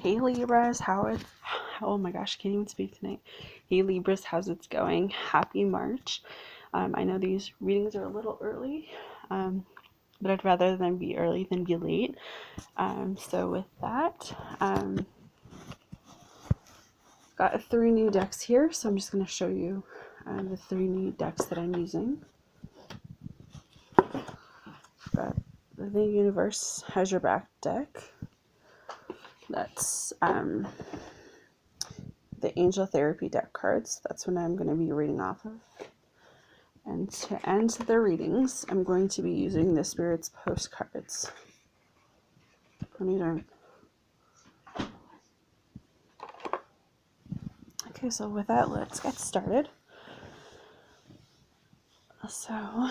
Hey Libras, oh my gosh, I can't even speak tonight. Hey Libras, how's it going? Happy March. I know these readings are a little early, but I'd rather them be early than be late. So with that, got 3 new decks here, so I'm just going to show you the 3 new decks that I'm using. Got the Universe Has Your Back deck. That's the Angel Therapy deck cards. That's what I'm going to be reading off of. And to end the readings, I'm going to be using the Spirit's postcards. What are you doing? Okay, so with that, let's get started. So, I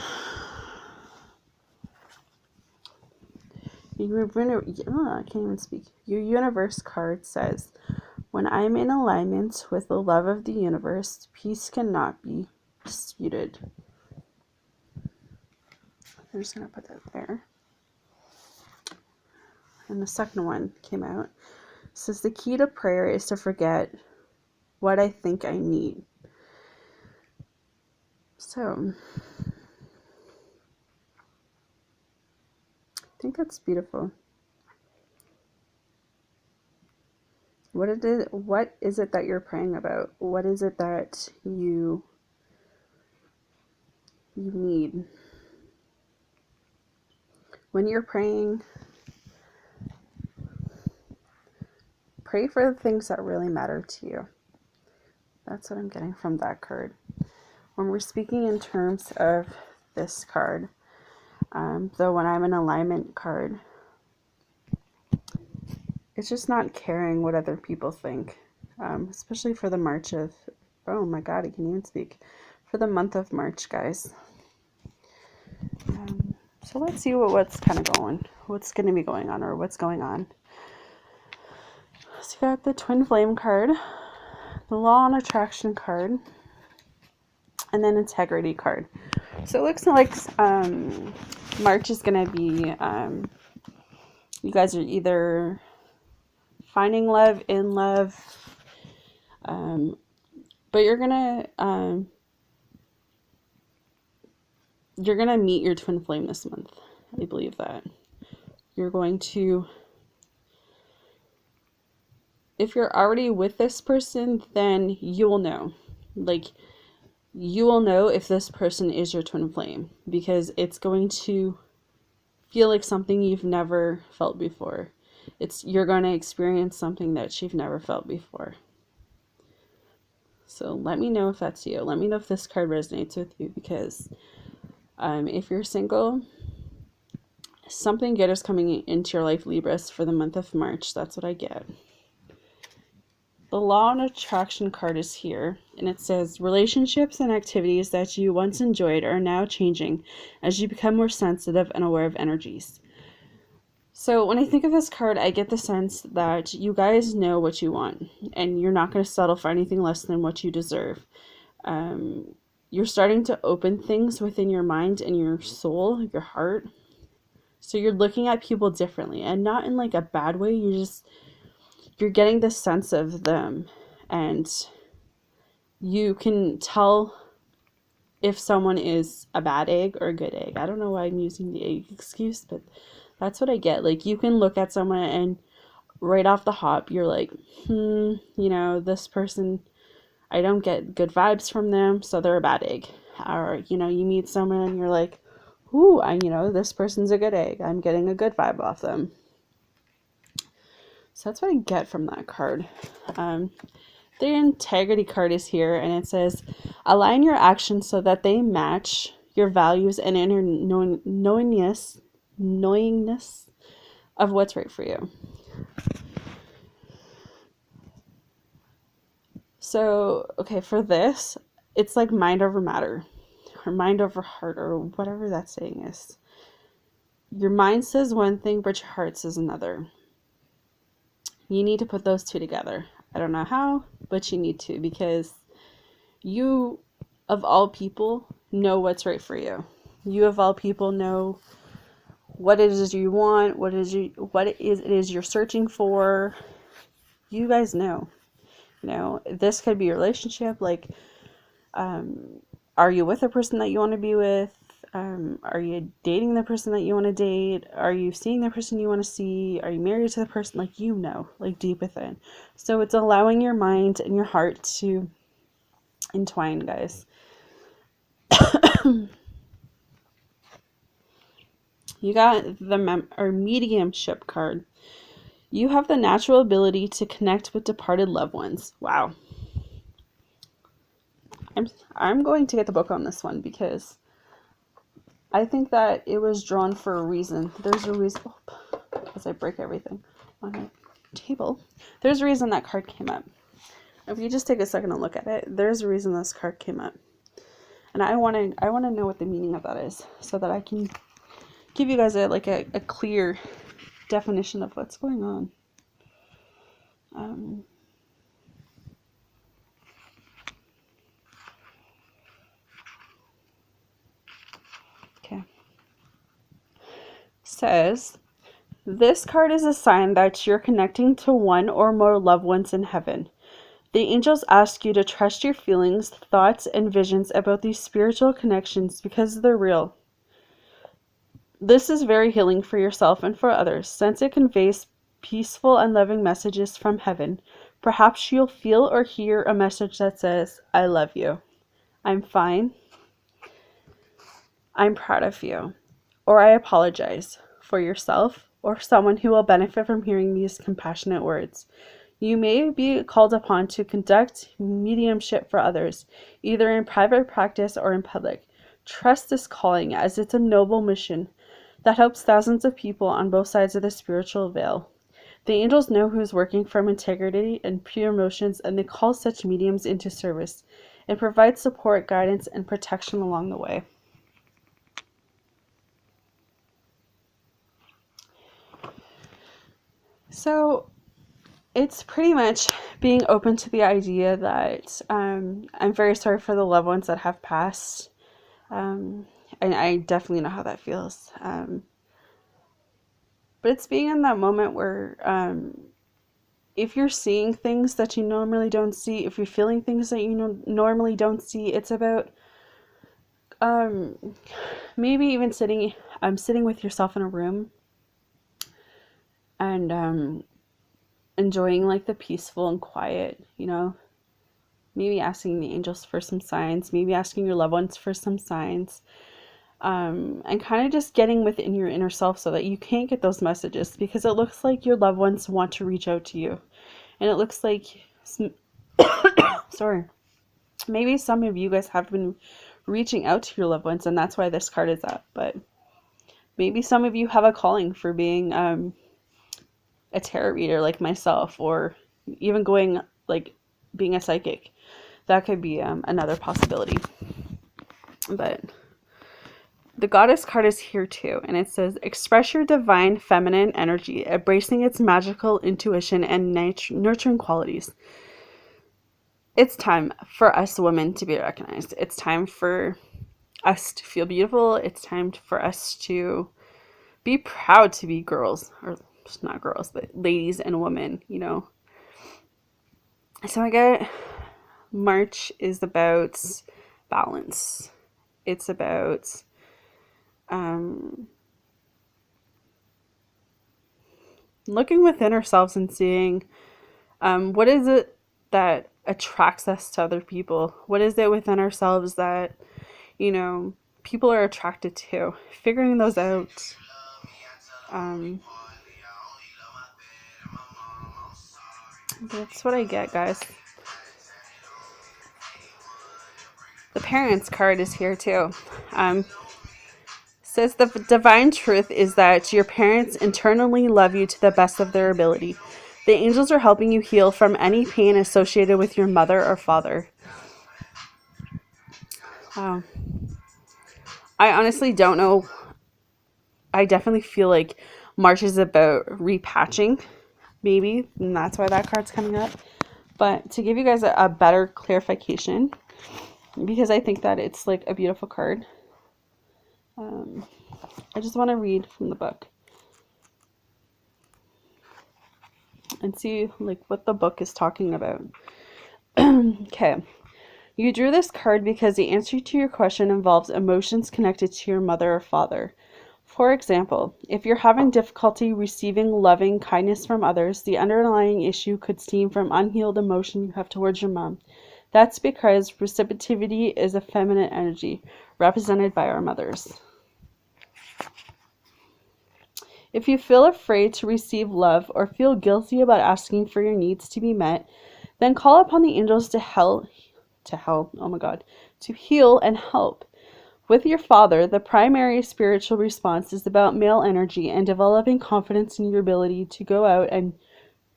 can't even speak. Your Universe card says, when I'm in alignment with the love of the universe, peace cannot be disputed. I'm just going to put that there. And the second one came out. It says, the key to prayer is to forget what I think I need. So, I think that's beautiful. What is it that you're praying about? What is it that you need? When you're praying, pray for the things that really matter to you. That's what I'm getting from that card. When we're speaking in terms of this card, the when I'm in alignment card, it's just not caring what other people think, especially for the March of, oh my God, I can't even speak, for the month of March, guys. So let's see what's kind of what's going to be going on, or what's going on. So you got the Twin Flame card, the Law and Attraction card, and then Integrity card. So it looks like March is going to be, you guys are either finding love, in love, but you're gonna meet your twin flame this month. I believe that you're going to, if you're already with this person, then you will know, you will know if this person is your twin flame, because it's going to feel like something you've never felt before. You're going to experience something that you've never felt before. So let me know if that's you. Let me know if this card resonates with you, because if you're single, something good is coming into your life, Libras, for the month of March. That's what I get. The Law and Attraction card is here, and it says, relationships and activities that you once enjoyed are now changing as you become more sensitive and aware of energies. So when I think of this card, I get the sense that you guys know what you want, and you're not going to settle for anything less than what you deserve. You're starting to open things within your mind and your soul, your heart. So you're looking at people differently, and not in like a bad way. You're getting the sense of them, and you can tell if someone is a bad egg or a good egg. I don't know why I'm using the egg excuse, but that's what I get. Like, you can look at someone and right off the hop, you're like, this person, I don't get good vibes from them, so they're a bad egg. Or, you meet someone and you're like, ooh, this person's a good egg. I'm getting a good vibe off them. So that's what I get from that card. The Integrity card is here, and it says, align your actions so that they match your values and inner knowingness of what's right for you. So, okay, for this, it's like mind over matter, or mind over heart, or whatever that saying is. Your mind says one thing, but your heart says another. You need to put those two together. I don't know how, but you need to, because you, of all people, know what's right for you. You, of all people, know what it is you want, what it is you're searching for, you guys know. You know, this could be a relationship. Like, are you with a person that you want to be with? Are you dating the person that you want to date? Are you seeing the person you want to see? Are you married to the person? Like, you know, like deep within. So it's allowing your mind and your heart to entwine, guys. You got the mediumship card. You have the natural ability to connect with departed loved ones. Wow. I'm going to get the book on this one because I think that it was drawn for a reason. There's a reason. Oh, as I break everything on my table, there's a reason that card came up. If you just take a second and look at it, there's a reason this card came up, and I want to know what the meaning of that is, so that I can give you guys a clear definition of what's going on. Okay. Says, this card is a sign that you're connecting to one or more loved ones in heaven. The angels ask you to trust your feelings, thoughts, and visions about these spiritual connections because they're real. This is very healing for yourself and for others, since it conveys peaceful and loving messages from heaven. Perhaps you'll feel or hear a message that says, I love you, I'm fine, I'm proud of you, or I apologize, for yourself or someone who will benefit from hearing these compassionate words. You may be called upon to conduct mediumship for others, either in private practice or in public. Trust this calling, as it's a noble mission that helps thousands of people on both sides of the spiritual veil. The angels know who's working from integrity and pure emotions, and they call such mediums into service and provide support, guidance, and protection along the way. So it's pretty much being open to the idea that I'm very sorry for the loved ones that have passed. And I definitely know how that feels. But it's being in that moment where if you're seeing things that you normally don't see, if you're feeling things that you normally don't see, it's about maybe even sitting with yourself in a room and enjoying like the peaceful and quiet, you know, maybe asking the angels for some signs, maybe asking your loved ones for some signs, and kind of just getting within your inner self so that you can't get those messages, because it looks like your loved ones want to reach out to you, and it looks like sorry, maybe some of you guys have been reaching out to your loved ones, and that's why this card is up. But maybe some of you have a calling for being a tarot reader like myself, or even going like being a psychic. That could be another possibility. But the goddess card is here too, and it says, express your divine feminine energy, embracing its magical intuition and nurturing qualities. It's time for us women to be recognized. It's time for us to feel beautiful. It's time for us to be proud to be girls, or not girls, but ladies and women, you know. So I get March is about balance. It's about looking within ourselves and seeing what is it that attracts us to other people. What is it within ourselves that, you know, people are attracted to? Figuring those out. That's what I get, guys. The parents card is here too. Says the divine truth is that your parents internally love you to the best of their ability. The angels are helping you heal from any pain associated with your mother or father. Wow. I honestly don't know. I definitely feel like March is about repatching, maybe, and that's why that card's coming up. But to give you guys a better clarification, because I think that it's like a beautiful card, I just want to read from the book. and see like what the book is talking about. Okay. You drew this card because the answer to your question involves emotions connected to your mother or father. For example, if you're having difficulty receiving loving kindness from others, the underlying issue could stem from unhealed emotion you have towards your mom. That's because receptivity is a feminine energy, represented by our mothers. If you feel afraid to receive love or feel guilty about asking for your needs to be met, then call upon the angels to heal and help. With your father, the primary spiritual response is about male energy and developing confidence in your ability to go out and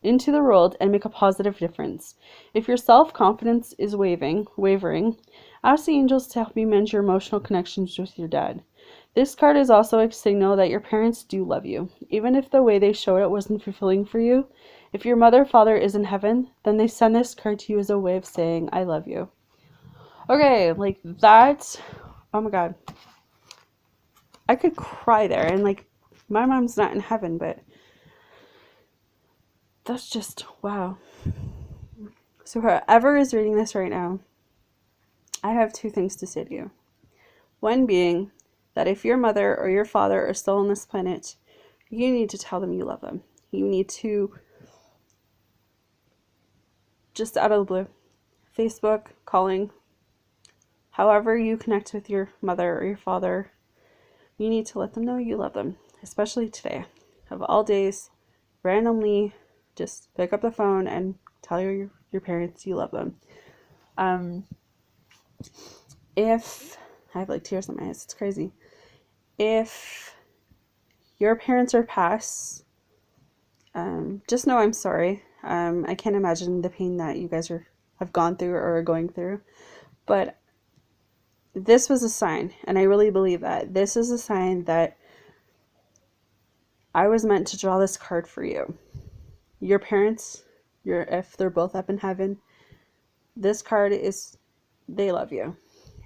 into the world and make a positive difference. If your self-confidence is wavering, ask the angels to help you mend your emotional connections with your dad. This card is also a signal that your parents do love you, even if the way they showed it wasn't fulfilling for you. If your mother or father is in heaven, then they send this card to you as a way of saying, I love you. Okay, like that, oh my God. I could cry there, and like, my mom's not in heaven, but that's just, wow. So whoever is reading this right now, I have two things to say to you. One being that if your mother or your father are still on this planet, you need to tell them you love them. You need to, just out of the blue, Facebook, calling, however you connect with your mother or your father, you need to let them know you love them, especially today. Of all days, randomly, just pick up the phone and tell your parents you love them. If, I have like tears in my eyes, it's crazy. If your parents are passed, just know I'm sorry. I can't imagine the pain that you guys have gone through or are going through. But this was a sign, and I really believe that. This is a sign that I was meant to draw this card for you. Your parents, if they're both up in heaven, this card is, they love you.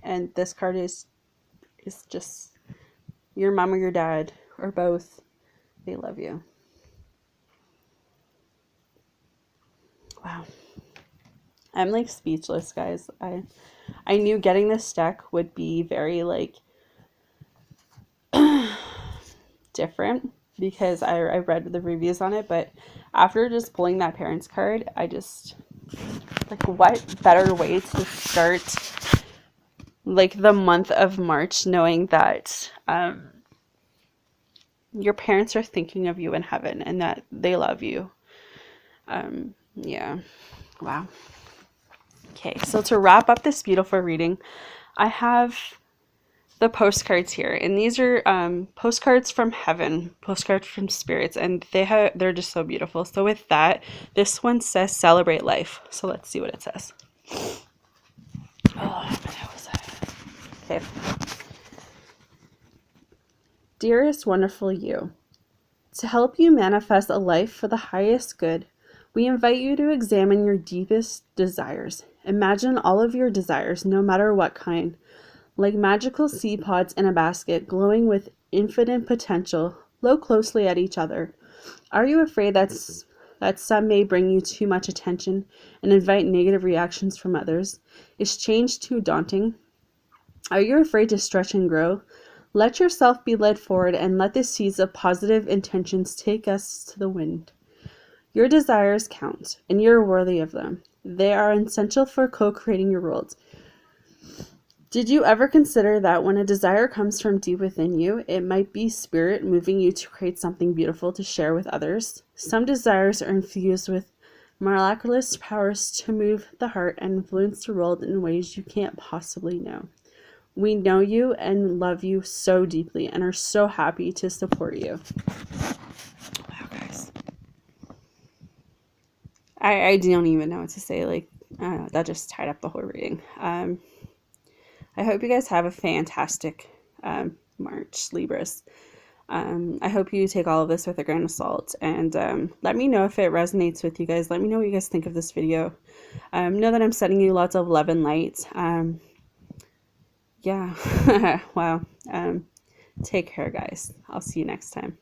And this card is just your mom or your dad, or both, they love you. Wow. I'm like speechless, guys. I knew getting this deck would be very like different because I read the reviews on it, but after just pulling that parents card, I just, like, what better way to start like the month of March knowing that your parents are thinking of you in heaven and that they love you. Yeah. Wow. Okay, so to wrap up this beautiful reading, I have the postcards here, and these are postcards from heaven, postcards from spirits, and they're just so beautiful. So with that, this one says celebrate life. So let's see what it says. Oh, what was that? Okay. Dearest wonderful you, to help you manifest a life for the highest good, we invite you to examine your deepest desires. Imagine all of your desires, no matter what kind, like magical seed pods in a basket, glowing with infinite potential. Look closely at each other. Are you afraid that some may bring you too much attention and invite negative reactions from others? Is change too daunting? Are you afraid to stretch and grow? Let yourself be led forward and let the seeds of positive intentions take us to the wind. Your desires count, and you're worthy of them. They are essential for co-creating your world. Did you ever consider that when a desire comes from deep within you, it might be spirit moving you to create something beautiful to share with others? Some desires are infused with miraculous powers to move the heart and influence the world in ways you can't possibly know. We know you and love you so deeply and are so happy to support you. Wow, guys. I don't even know what to say. Like, that just tied up the whole reading. I hope you guys have a fantastic March, Libras. I hope you take all of this with a grain of salt, and let me know if it resonates with you guys. Let me know what you guys think of this video. Know that I'm sending you lots of love and light. Yeah. Wow. Take care, guys. I'll see you next time.